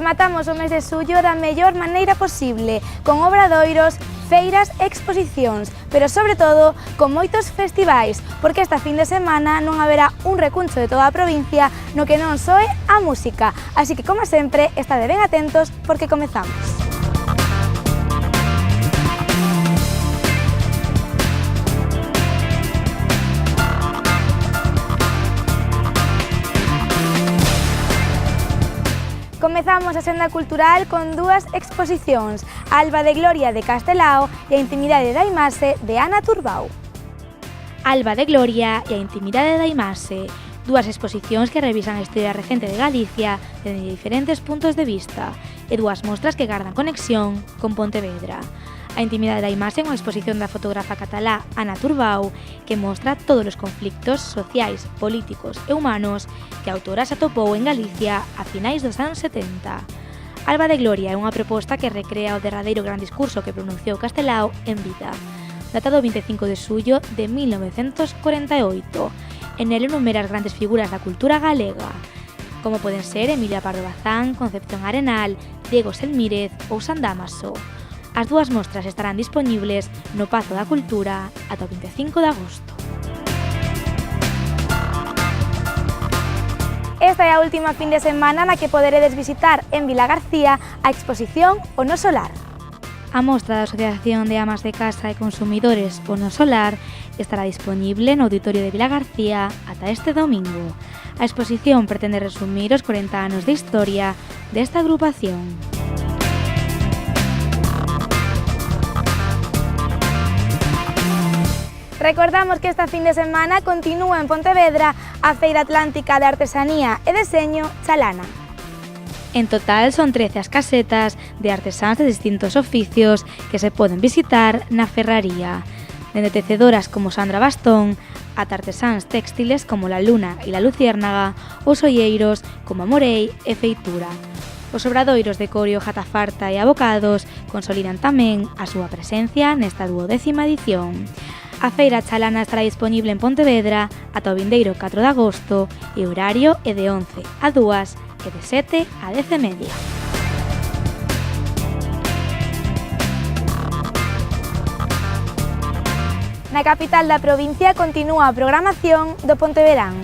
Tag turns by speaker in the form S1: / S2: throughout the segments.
S1: Rematamos o mes de xullo da mellor maneira posible, con obradoiros, feiras e exposicións, pero sobre todo con moitos festivais, porque esta fin de semana non haberá un recuncho de toda a provincia no que non soe a música. Así que, como sempre, estade ben atentos porque comezamos. Comezamos a senda cultural con dúas exposicións, a Alba de Gloria de Castelao e a Intimidade da Imaxe de Ana Turbau.
S2: Alba de Gloria e a Intimidade da Imaxe, dúas exposicións que revisan a historia recente de Galicia desde diferentes puntos de vista e dúas mostras que gardan conexión con Pontevedra. A Intimidade da Imaxe é unha exposición da fotógrafa catalá Ana Turbau que mostra todos os conflictos sociais, políticos e humanos que a autora se atopou en Galicia a finais dos anos 70. Alba de Gloria é unha proposta que recrea o derradeiro gran discurso que pronunciou Castelao en vida, datado o 25 de xullo de 1948. En el enumera as grandes figuras da cultura galega, como poden ser Emilia Pardo Bazán, Concepción Arenal, Diego Selmírez ou San Dámaso. As dúas mostras estarán dispoñibles no Pazo da Cultura ata o 25 de agosto.
S1: Esta é a última fin de semana na que poderedes visitar en Vilagarcía a exposición O Noso Lar.
S2: A mostra da Asociación de Amas de Casa e Consumidores O Noso Lar estará dispoñible no Auditorio de Vilagarcía ata este domingo. A exposición pretende resumir os 40 anos de historia desta agrupación.
S1: Recordamos que esta fin de semana continúa en Pontevedra a Feira Atlántica de Artesanía e Deseño Chalana.
S2: En total son 13 as casetas de artesáns de distintos oficios que se poden visitar na ferraría, dende tecedoras como Sandra Bastón, ata artesáns textiles como La Luna e La Luciérnaga, os olleiros como Morei e Feitura. Os obradoiros de Corio, Jatafarta e Abocados consolidan tamén a súa presencia nesta 12ª edición. A Feira Chalana estará dispoñible en Pontevedra ata o vindeiro 4 de agosto e o horario é de 11 a 2 e de 7 a 10:30.
S1: Na capital da provincia continúa a programación do Ponteverán.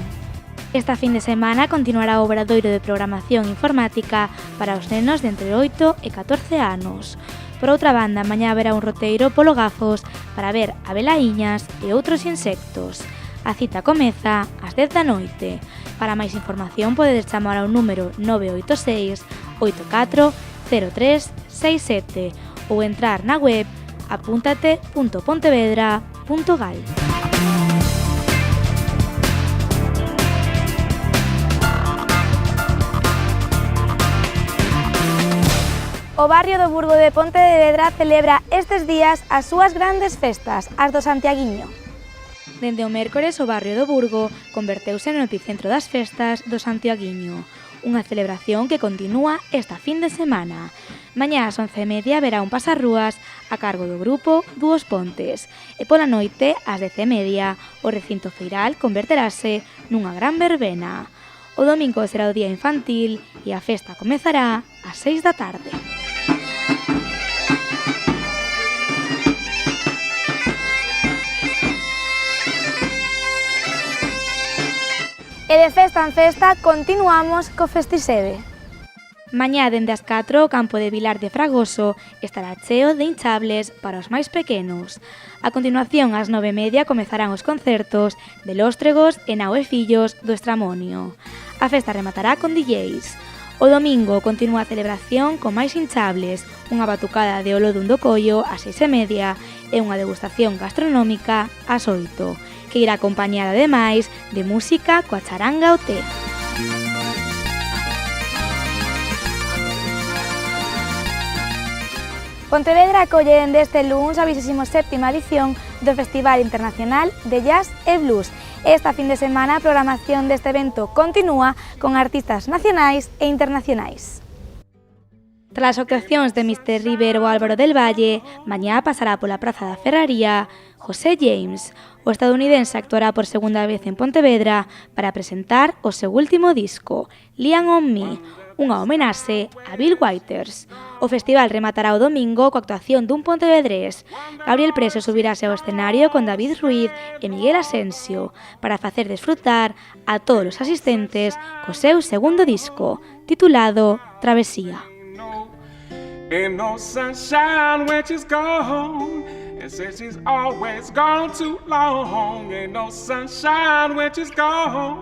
S2: Esta fin de semana continuará o obradoiro de programación informática para os nenos de entre 8 e 14 anos. Por outra banda, mañá haberá un roteiro polo Gafos para ver abelaiñas e outros insectos. A cita comeza ás 10 da noite. Para máis información podedes chamar ao número 986 84 0367 ou entrar na web apuntate.pontevedra.gal.
S1: O barrio do Burgo de Pontevedra celebra estes días as súas grandes festas, as do Santiaguiño.
S2: Dende o mércores, o barrio do Burgo converteuse no epicentro das festas do Santiaguiño, unha celebración que continúa esta fin de semana. Mañá ás 11:30 haberá un pasarrúas a cargo do grupo Dúos Pontes e pola noite ás 10:30 o recinto feiral converterase nunha gran verbena. O domingo será o día infantil e a festa comezará ás 6 da tarde.
S1: E de festa en festa continuamos co Festisebe.
S2: Mañá dende as 4 o campo de Vilar de Fragoso estará cheo de hinchables para os máis pequenos. A continuación, ás 9:30 comezarán os concertos de Lóstregos e Nao e Fillos do Estramonio. A festa rematará con DJs. O domingo continúa a celebración con máis hinchables, unha batucada de Olodum do Collo ás 6:30 e unha degustación gastronómica ás 8, que irá acompañada ademais de música coa charanga o té.
S1: Pontevedra acolle dende este luns a 27ª edición do Festival Internacional de Jazz e Blues. Esta fin de semana a programación deste evento continúa con artistas nacionais e internacionais.
S2: Tras as actuacións de Mr. River ou Álvaro del Valle, mañá pasará pola Praza da Ferraría José James. O estadounidense actuará por segunda vez en Pontevedra para presentar o seu último disco, Lean on Me, unha homenaxe a Bill Withers. O festival rematará o domingo coa actuación dun pontevedrés. Gabriel Preso subirase ao escenario con David Ruiz e Miguel Asensio para facer desfrutar a todos os asistentes co seu segundo disco, titulado Travesía.
S3: Ain't no sunshine when she's gone, and says she's always gone too long. Ain't no sunshine when she's gone.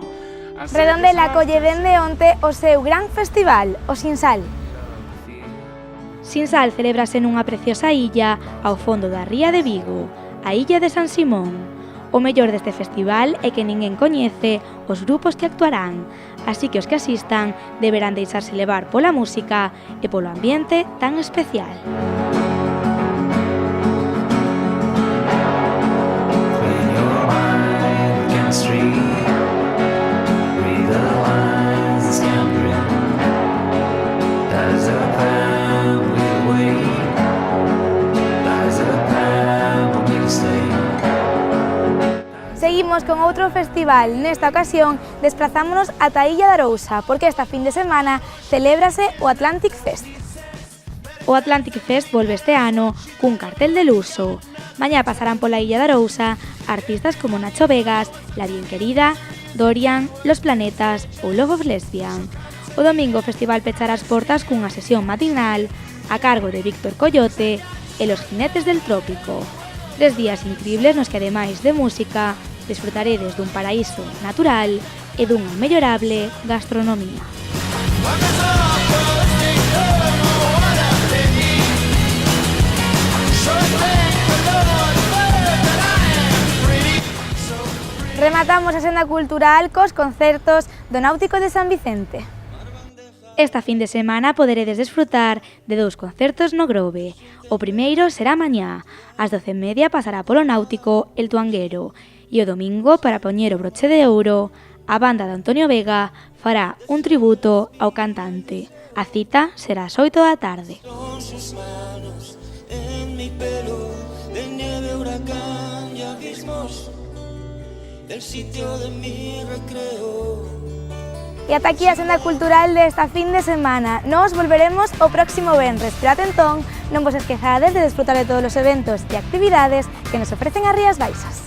S1: Redondela colle dende onte o seu gran festival, o Sinsal.
S2: Sinsal celébrase nunha preciosa illa ao fondo da ría de Vigo, a illa de San Simón. O mellor deste festival é que ninguén coñece os grupos que actuarán, así que os que asistan deberán deixarse levar pola música e polo ambiente tan especial.
S1: Seguimos con outro festival. Nesta ocasión, desprazámonos ata a Illa de Arousa, porque esta fin de semana celébrase o Atlantic Fest.
S2: O Atlantic Fest volve este ano cun cartel de luxo. Mañá pasarán pola Illa de Arousa artistas como Nacho Vegas, La Bien Querida, Dorian, Los Planetas ou Love of Lesbian. O domingo o festival pechará as portas cunha sesión matinal a cargo de Víctor Coyote e Los Jinetes del Trópico. 3 días increíbles nos que, ademais de música, desfrutaredes dun paraíso natural e dunha mellorable gastronomía.
S1: Rematamos a senda cultural cos concertos do Náutico de San Vicente.
S2: Esta fin de semana poderedes desfrutar de 2 concertos no Grove. O primeiro será mañá. Ás 12:30 pasará polo Náutico El Tuanguero. E o domingo, para poñer o broche de ouro, a banda de Antonio Vega fará un tributo ao cantante. A cita será ás 8 da tarde.
S1: E ata aquí a senda cultural desta fin de semana. Nos volveremos o próximo venres, pero atentón, non vos esquezades de desfrutar de todos os eventos e actividades que nos ofrecen as Rías Baixas.